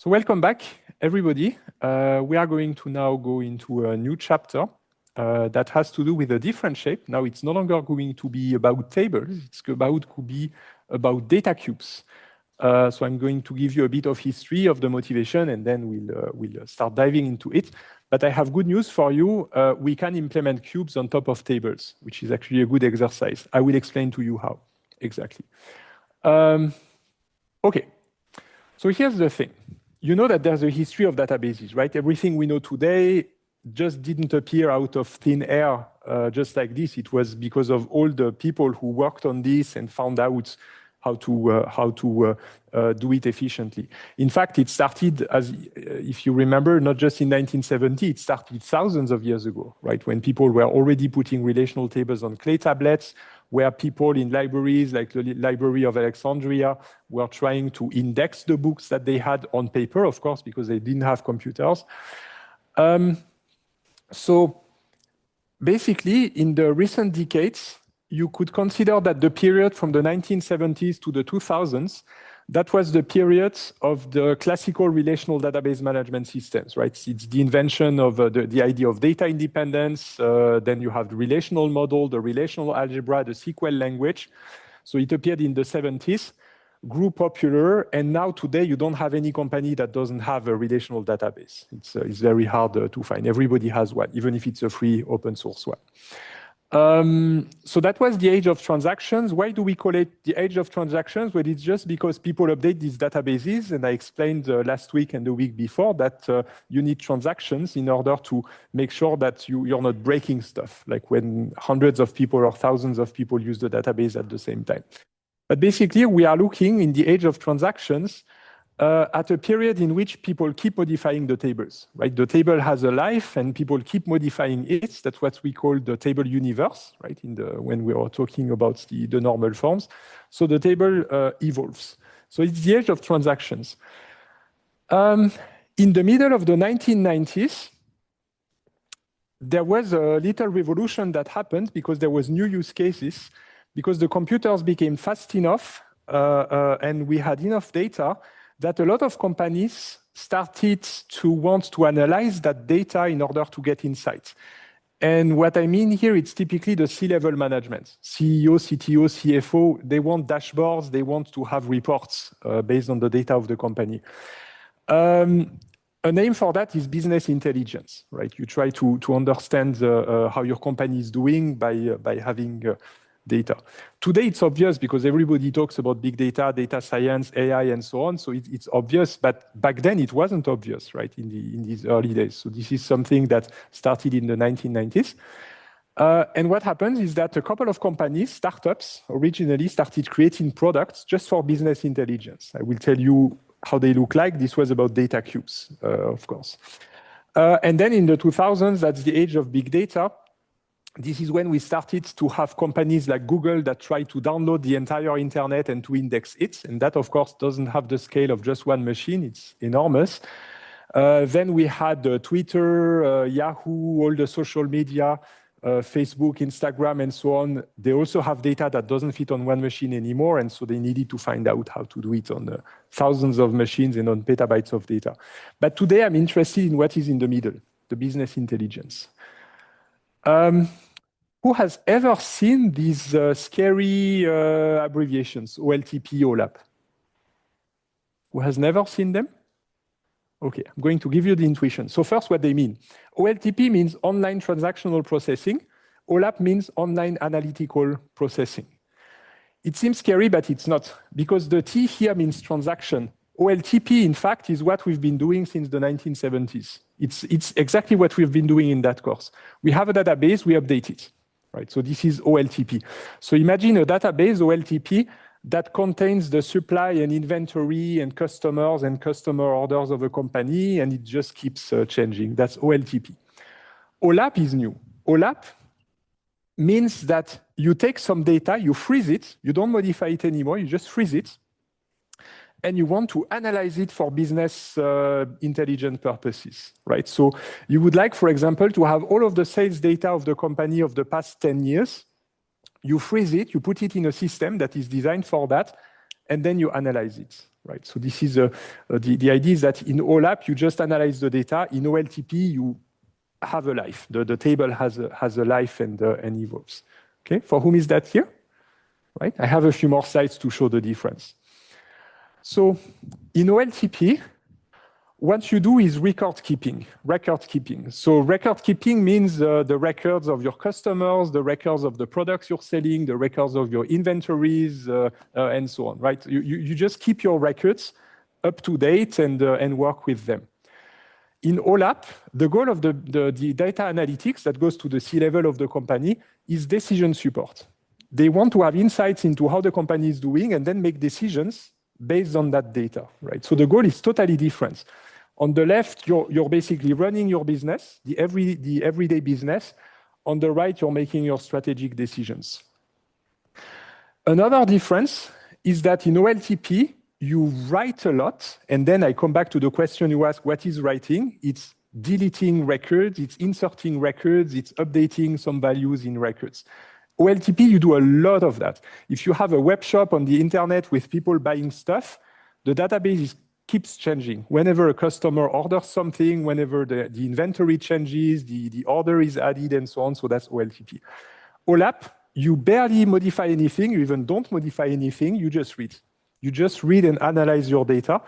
So welcome back, everybody. We are going to now go into a new chapter that has to do with a different shape. Now it's no longer going to be about tables, it's about to be about data cubes. So I'm going to give you a bit of history of the motivation and then we'll start diving into it. But I have good news for you. We can implement cubes on top of tables, which is actually a good exercise. I will explain to you how exactly. Okay, so here's the thing. You know that there's a history of databases, right? Everything we know today just didn't appear out of thin air just like this. It was because of all the people who worked on this and found out how to do it efficiently. In fact, it started, as if you remember, not just in 1970, it started thousands of years ago, right? When people were already putting relational tables on clay tablets, where people in libraries like the Library of Alexandria were trying to index the books that they had on paper, of course, because they didn't have computers. So basically, in the recent decades, you could consider that the period from the 1970s to the 2000s, that was the period of the classical relational database management systems, right? It's the invention of the idea of data independence. Then you have the relational model, the relational algebra, the SQL language. So it appeared in the 70s, grew popular, and now today you don't have any company that doesn't have a relational database. It's very hard to find. Everybody has one, even if it's a free open source one. So that was the age of transactions. Why do we call it the age of transactions? Well, it's just because people update these databases, and I explained last week and the week before that you need transactions in order to make sure that you're not breaking stuff, like when hundreds of people or thousands of people use the database at the same time. But basically, we are looking in the age of transactions at a period in which people keep modifying the tables, right? The table has a life and people keep modifying it. That's what we call the table universe, right? When we are talking about the normal forms. So the table evolves. So it's the age of transactions. In the middle of the 1990s, there was a little revolution that happened because there was new use cases, because the computers became fast enough and we had enough data that a lot of companies started to want to analyze that data in order to get insights. And what I mean here, it's typically the C-level management. CEO, CTO, CFO, they want dashboards, they want to have reports based on the data of the company. A name for that is business intelligence, right? You try to understand how your company is doing by having data. Today, it's obvious because everybody talks about big data, data science, AI, and so on. So it's obvious, but back then it wasn't obvious, right? In these early days. So this is something that started in the 1990s. And what happens is that a couple of companies, startups, originally started creating products just for business intelligence. I will tell you how they look like. This was about data cubes, of course. And then in the 2000s, that's the age of big data. This is when we started to have companies like Google that try to download the entire internet and to index it. And that, of course, doesn't have the scale of just one machine. It's enormous. Then we had Twitter, Yahoo, all the social media, Facebook, Instagram, and so on. They also have data that doesn't fit on one machine anymore. And so they needed to find out how to do it on thousands of machines and on petabytes of data. But today I'm interested in what is in the middle, the business intelligence. Who has ever seen these scary abbreviations, OLTP, OLAP? Who has never seen them? Okay, I'm going to give you the intuition. So first, what they mean. OLTP means online transactional processing. OLAP means online analytical processing. It seems scary, but it's not, because the T here means transaction. OLTP, in fact, is what we've been doing since the 1970s. It's exactly what we've been doing in that course. We have a database, we update it, right? So this is OLTP. So imagine a database, OLTP, that contains the supply and inventory and customers and customer orders of a company, and it just keeps changing. That's OLTP. OLAP is new. OLAP means that you take some data, you freeze it, you don't modify it anymore, you just freeze it, and you want to analyze it for business intelligence purposes, right? So you would like, for example, to have all of the sales data of the company of the past 10 years. You freeze it, you put it in a system that is designed for that, and then you analyze it, right? So this is the idea is that in OLAP, you just analyze the data. In OLTP, you have a life. The table has a life and evolves. Okay, for whom is that here? Right? I have a few more slides to show the difference. So in OLTP, what you do is record keeping. So record keeping means the records of your customers, the records of the products you're selling, the records of your inventories, and so on, right? You just keep your records up to date and work with them. In OLAP, the goal of the data analytics that goes to the C-level of the company is decision support. They want to have insights into how the company is doing and then make decisions based on that data, right? So the goal is totally different. On the left, you're basically running your business, the everyday business. On the right, you're making your strategic decisions. Another difference is that in OLTP, you write a lot, and then I come back to the question you asked, what is writing? It's deleting records, it's inserting records, it's updating some values in records. OLTP, you do a lot of that. If you have a web shop on the internet with people buying stuff, the database keeps changing. Whenever a customer orders something, whenever the inventory changes, the order is added, and so on. So that's OLTP. OLAP, you barely modify anything. You even don't modify anything. You just read. You just read and analyze your data.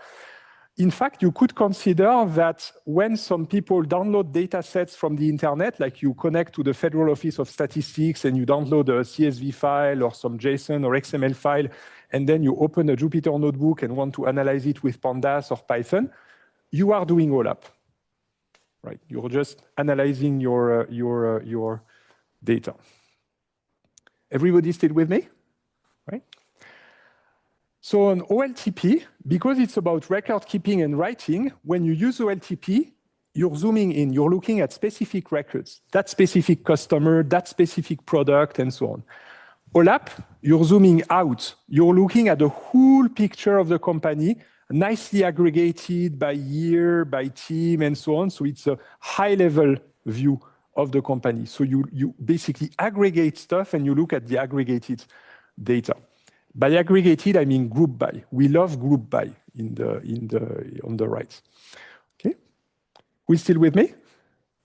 In fact, you could consider that when some people download data sets from the internet, like you connect to the Federal Office of Statistics and you download a CSV file or some JSON or XML file, and then you open a Jupyter notebook and want to analyze it with Pandas or Python, you are doing OLAP, right? You're just analyzing your data. Everybody still with me, right? So on OLTP, because it's about record keeping and writing, when you use OLTP, you're zooming in, you're looking at specific records, that specific customer, that specific product, and so on. OLAP, you're zooming out. You're looking at the whole picture of the company, nicely aggregated by year, by team, and so on. So it's a high-level view of the company. So you basically aggregate stuff and you look at the aggregated data. By aggregated, I mean group by. We love group by on the right. Okay, we still with me?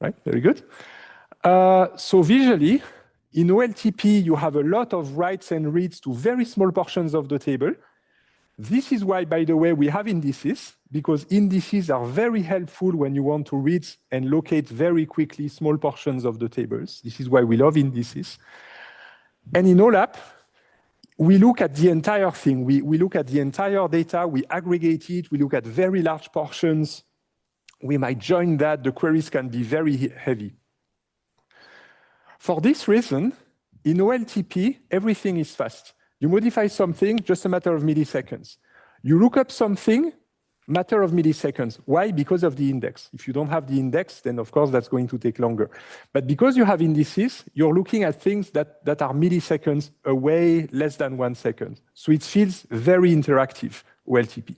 Right, very good. So visually, in OLTP, you have a lot of writes and reads to very small portions of the table. This is why, by the way, we have indices, because indices are very helpful when you want to read and locate very quickly small portions of the tables. This is why we love indices. And in OLAP, we look at the entire thing. We look at the entire data, we aggregate it, we look at very large portions. We might join that. The queries can be very heavy. For this reason, in OLTP, everything is fast. You modify something, just a matter of milliseconds. You look up something, matter of milliseconds. Why? Because of the index. If you don't have the index, then of course that's going to take longer. But because you have indices, you're looking at things that are milliseconds away, less than 1 second. So it feels very interactive, OLTP.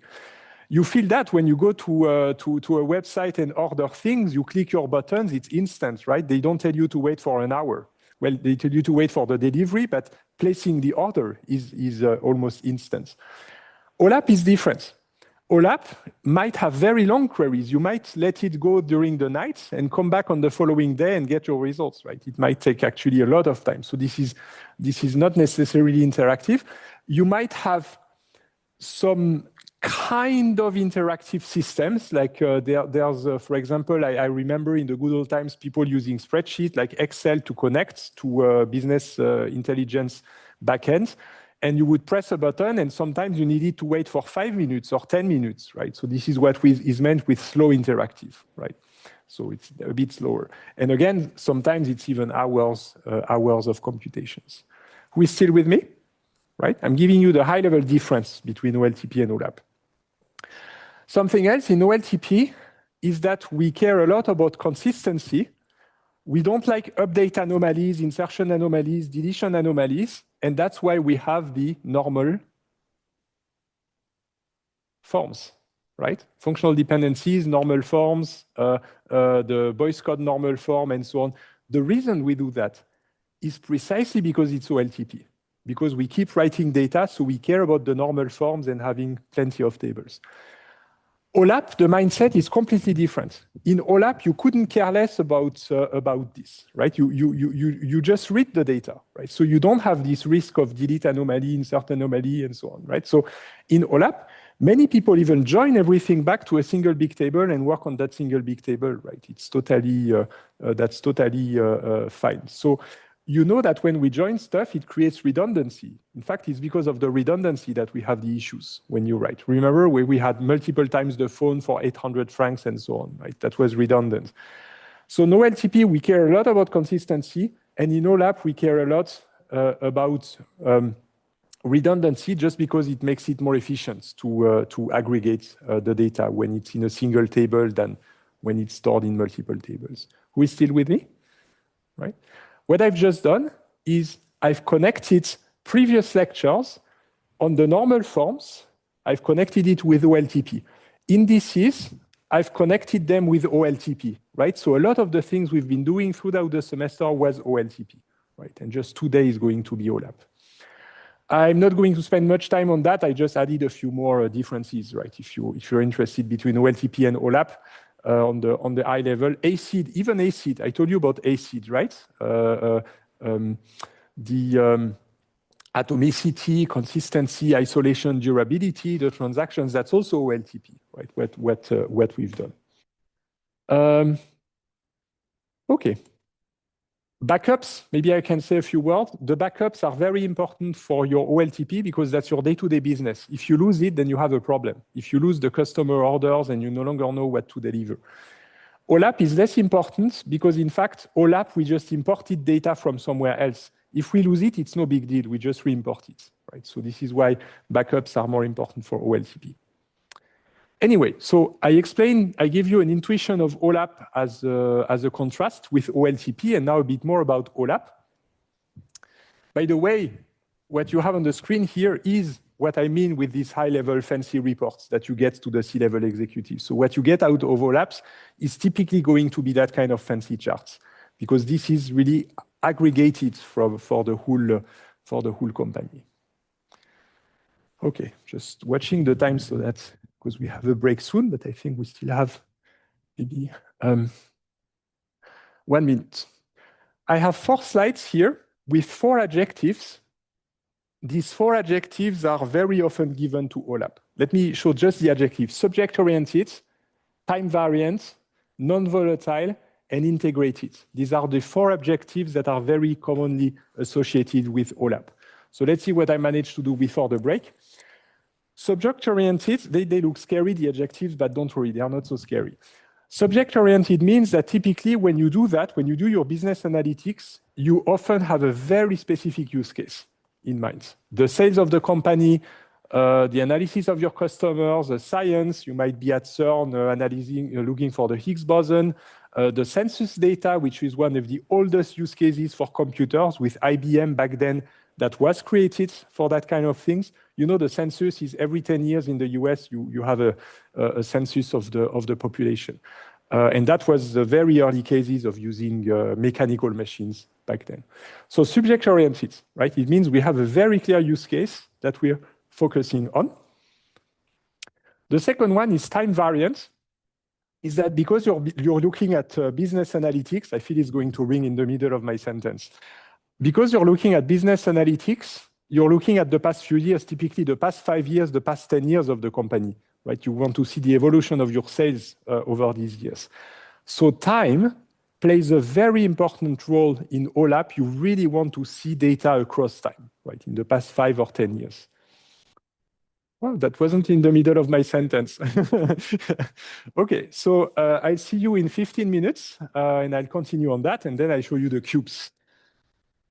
You feel that when you go to a website and order things, you click your buttons, it's instant, right? They don't tell you to wait for an hour. Well, they tell you to wait for the delivery, but placing the order is almost instant. OLAP is different. OLAP might have very long queries. You might let it go during the night and come back on the following day and get your results, right? It might take actually a lot of time. So this is not necessarily interactive. You might have some kind of interactive systems, like there's, for example, I remember in the good old times, people using spreadsheets like Excel to connect to a business intelligence backend. And you would press a button, and sometimes you needed to wait for 5 minutes or 10 minutes, right? So this is what is meant with slow interactive, right? So it's a bit slower. And again, sometimes it's even hours of computations. Who is still with me? Right? I'm giving you the high-level difference between OLTP and OLAP. Something else in OLTP is that we care a lot about consistency. We don't like update anomalies, insertion anomalies, deletion anomalies, and that's why we have the normal forms, right? Functional dependencies, normal forms, the Boyce code normal form, and so on. The reason we do that is precisely because it's OLTP. because we keep writing data, so we care about the normal forms and having plenty of tables. OLAP, the mindset is completely different. In OLAP, you couldn't care less about this, right? You just read the data, right? So you don't have this risk of delete anomaly, insert anomaly, and so on, right? So in OLAP, many people even join everything back to a single big table and work on that single big table, right? It's totally, that's totally fine. So you know that when we join stuff, it creates redundancy. In fact, it's because of the redundancy that we have the issues when you write. Remember where we had multiple times the phone for 800 francs and so on, right? That was redundant. So no LTP, we care a lot about consistency. And in OLAP, we care a lot about redundancy just because it makes it more efficient to aggregate the data when it's in a single table than when it's stored in multiple tables. Who is still with me? Right? What I've just done is I've connected previous lectures on the normal forms. I've connected it with OLTP. Indices, I've connected them with OLTP, right? So a lot of the things we've been doing throughout the semester was OLTP, right? And just today is going to be OLAP. I'm not going to spend much time on that. I just added a few more differences, right? If you're interested between OLTP and OLAP, on the high level, ACID, even ACID. I told you about ACID, right? The atomicity, consistency, isolation, durability, the transactions. That's also OLTP, right? What we've done. Okay. Backups, maybe I can say a few words. The backups are very important for your OLTP because that's your day-to-day business. If you lose it, then you have a problem. If you lose the customer orders and you no longer know what to deliver. OLAP is less important because, in fact, OLAP, we just imported data from somewhere else. If we lose it, it's no big deal. We just re-import it, right? So this is why backups are more important for OLTP. Anyway, so I give you an intuition of OLAP as a contrast with OLTP, and now a bit more about OLAP. By the way, what you have on the screen here is what I mean with these high-level fancy reports that you get to the C-level executives. So what you get out of OLAPs is typically going to be that kind of fancy charts, because this is really aggregated for the whole company. Okay, just watching the time so that, because we have a break soon, but I think we still have maybe 1 minute. I have 4 slides here with 4 adjectives. These 4 adjectives are very often given to OLAP. Let me show just the adjectives: subject-oriented, time-variant, non-volatile, and integrated. These are the 4 adjectives that are very commonly associated with OLAP. So let's see what I managed to do before the break. Subject-oriented, they look scary, the adjectives, but don't worry, they are not so scary. Subject-oriented means that typically when you do that, when you do your business analytics, you often have a very specific use case in mind. The sales of the company, the analysis of your customers, the science, you might be at CERN looking for the Higgs boson, the census data, which is one of the oldest use cases for computers with IBM back then that was created for that kind of things. You know, the census is every 10 years in the US, you have a census of the population. And that was the very early cases of using mechanical machines back then. So subject-oriented, right? It means we have a very clear use case that we're focusing on. The second one is time variant. Is that because you're looking at business analytics, I feel it's going to ring in the middle of my sentence. Because you're looking at business analytics, you're looking at the past few years, typically the past 5 years, the past 10 years of the company, right? You want to see the evolution of your sales over these years. So time plays a very important role in OLAP. You really want to see data across time, right? In the past 5 or 10 years. Well, that wasn't in the middle of my sentence. Okay, so I'll see you in 15 minutes and I'll continue on that and then I'll show you the cubes.